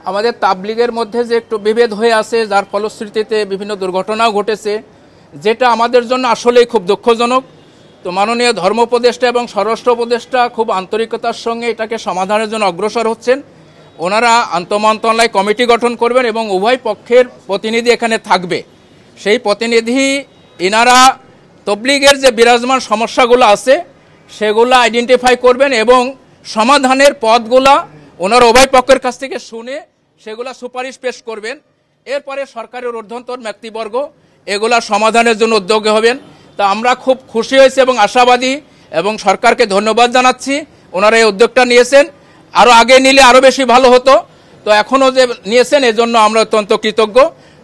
আমাদের তাবলিগের মধ্যে যে একটু বিভেদ হয়ে আছে, যার ফলশ্রুতিতে বিভিন্ন দুর্ঘটনাও ঘটেছে, যেটা আমাদের জন্য আসলেই খুব দুঃখজনক। তো মাননীয় ধর্ম উপদেষ্টা এবং স্বরাষ্ট্র উপদেষ্টা খুব আন্তরিকতার সঙ্গে এটাকে সমাধানের জন্য অগ্রসর হচ্ছেন। ওনারা আন্তঃমন্ত্রণালয় কমিটি গঠন করবেন এবং উভয় পক্ষের প্রতিনিধি এখানে থাকবে। সেই প্রতিনিধি এনারা তবলিগের যে বিরাজমান সমস্যাগুলো আছে সেগুলো আইডেন্টিফাই করবেন এবং সমাধানের পথগুলা ওনারা উভয় পক্ষের কাছ থেকে শুনে সেগুলা সুপারিশ পেশ করবেন। এরপরে সরকারের ঊর্ধ্বতন ব্যক্তিবর্গ এগুলা সমাধানের জন্য উদ্যোগী হবেন। তা আমরা খুব খুশি হয়েছি এবং আশাবাদী এবং সরকারকে ধন্যবাদ জানাচ্ছি, ওনারা এই উদ্যোগটা নিয়েছেন। আরও আগে নিলে আরও বেশি ভালো হতো, তো এখনও যে নিয়েছেন এজন্য আমরা অত্যন্ত কৃতজ্ঞ।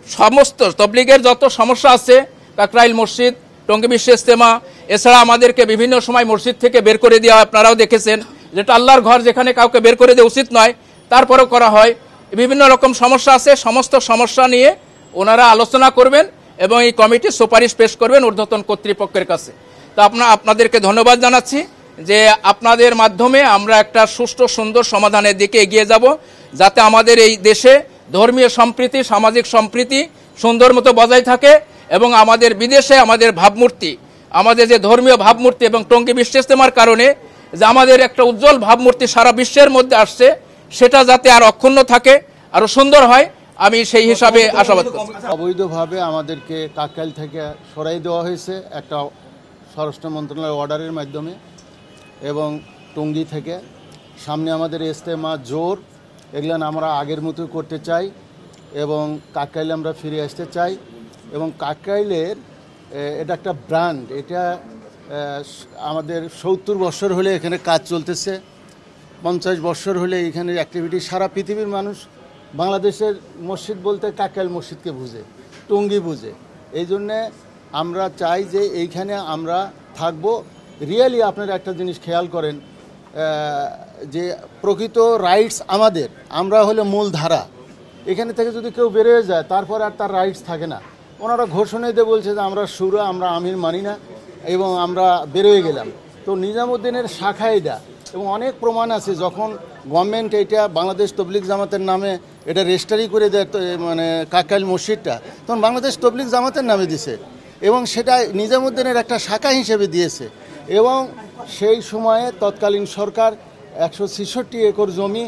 সমস্ত তবলিগের যত সমস্যা আছে, কাকরাইল মসজিদ, টঙ্গী বিশ্ব ইজতেমা, এছাড়া আমাদেরকে বিভিন্ন সময় মসজিদ থেকে বের করে দেওয়া আপনারাও দেখেছেন, যেটা আল্লাহর ঘর, যেখানে কাউকে বের করে দেওয়া উচিত নয়, তারপরেও করা হয়। বিভিন্ন রকম সমস্যা আছে, সমস্ত সমস্যা নিয়ে ওনারা আলোচনা করবেন এবং এই কমিটি সুপারিশ পেশ করবেন ঊর্ধ্বতন কর্তৃপক্ষের কাছে। তো আপনাদেরকে ধন্যবাদ জানাচ্ছি যে আপনাদের মাধ্যমে আমরা একটা সুষ্ঠু সুন্দর সমাধানের দিকে এগিয়ে যাব, যাতে আমাদের এই দেশে ধর্মীয় সম্প্রীতি, সামাজিক সম্প্রীতি সুন্দর মতো বজায় থাকে এবং আমাদের বিদেশে আমাদের ভাবমূর্তি, আমাদের যে ধর্মীয় ভাবমূর্তি এবং টঙ্গী বিশ্ব ইজতেমার কারণে যে আমাদের একটা উজ্জ্বল ভাবমূর্তি সারা বিশ্বের মধ্যে আসছে, সেটা যাতে আর অক্ষুণ্ণ থাকে, আরও সুন্দর হয়, আমি সেই হিসাবে আশাবাদ করছি। অবৈধভাবে আমাদেরকে কাকরাইল থেকে সরাই দেওয়া হয়েছে একটা স্বরাষ্ট্র মন্ত্রণালয়ের অর্ডারের মাধ্যমে, এবং টঙ্গী থেকে সামনে আমাদের ইজতেমা জোর, এগুলো আমরা আগের মতো করতে চাই এবং কাকরাইলে আমরা ফিরে আসতে চাই। এবং কাকরাইলের এটা একটা ব্র্যান্ড, এটা আমাদের 70 বছর হলে এখানে কাজ চলতেছে, 50 বছর হলে এখানে অ্যাক্টিভিটি। সারা পৃথিবীর মানুষ বাংলাদেশের মসজিদ বলতে কাকরাইল মসজিদকে বুঝে, টঙ্গী বুঝে। এই জন্যে আমরা চাই যে এইখানে আমরা থাকবো। রিয়েলি আপনারা একটা জিনিস খেয়াল করেন যে প্রকৃত রাইটস আমাদের, আমরা হলো মূল ধারা। এখানে থেকে যদি কেউ বেরোয় যায় তারপর আর তার রাইটস থাকে না। ওনারা ঘোষণা দিয়ে বলছে যে আমরা সুরা, আমরা আমির মানি না এবং আমরা বেরোয় গেলাম। তো নিজামুদ্দিনের শাখা এটা, এবং অনেক প্রমাণ আছে। যখন গভর্নমেন্ট এটা বাংলাদেশ তবলিগ জামাতের নামে এটা রেজিস্ট্রি করে দেয়, মানে কাকরাইল মসজিদটা, তখন বাংলাদেশ তবলিগ জামাতের নামে দিছে এবং সেটা নিজামুদ্দিনের একটা শাখা হিসেবে দিয়েছে। এবং সেই সময়ে তৎকালীন সরকার 166 একর জমি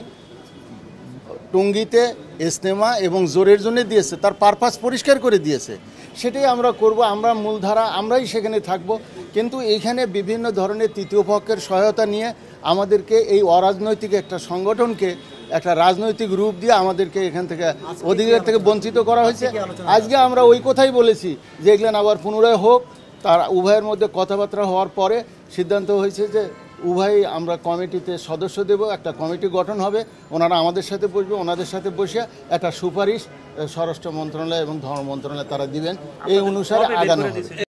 টঙ্গীতে ইজতেমা এবং জোরের জন্য দিয়েছে, তার পারপাস পরিষ্কার করে দিয়েছে। সেটাই আমরা করব, আমরা মূলধারা, আমরাই সেখানে থাকব। কিন্তু এইখানে বিভিন্ন ধরনের তৃতীয় পক্ষের সহায়তা নিয়ে আমাদেরকে এই অরাজনৈতিক একটা সংগঠনকে একটা রাজনৈতিক রূপ দিয়ে আমাদেরকে এখান থেকে অধিকার থেকে বঞ্চিত করা হয়েছে। আজকে আমরা ওই কথাই বলেছি যে এগুলো আবার পুনরায় হোক। তার উভয়ের মধ্যে কথাবার্তা হওয়ার পরে সিদ্ধান্ত হয়েছে যে উভয়ই আমরা কমিটিতে সদস্য দেব, একটা কমিটি গঠন হবে, ওনারা আমাদের সাথে বসবে, ওনাদের সাথে বসে একটা সুপারিশ স্বরাষ্ট্র মন্ত্রণালয় এবং ধর্ম মন্ত্রণালয় তারা দিবেন, এই অনুসারে আগানো হবে।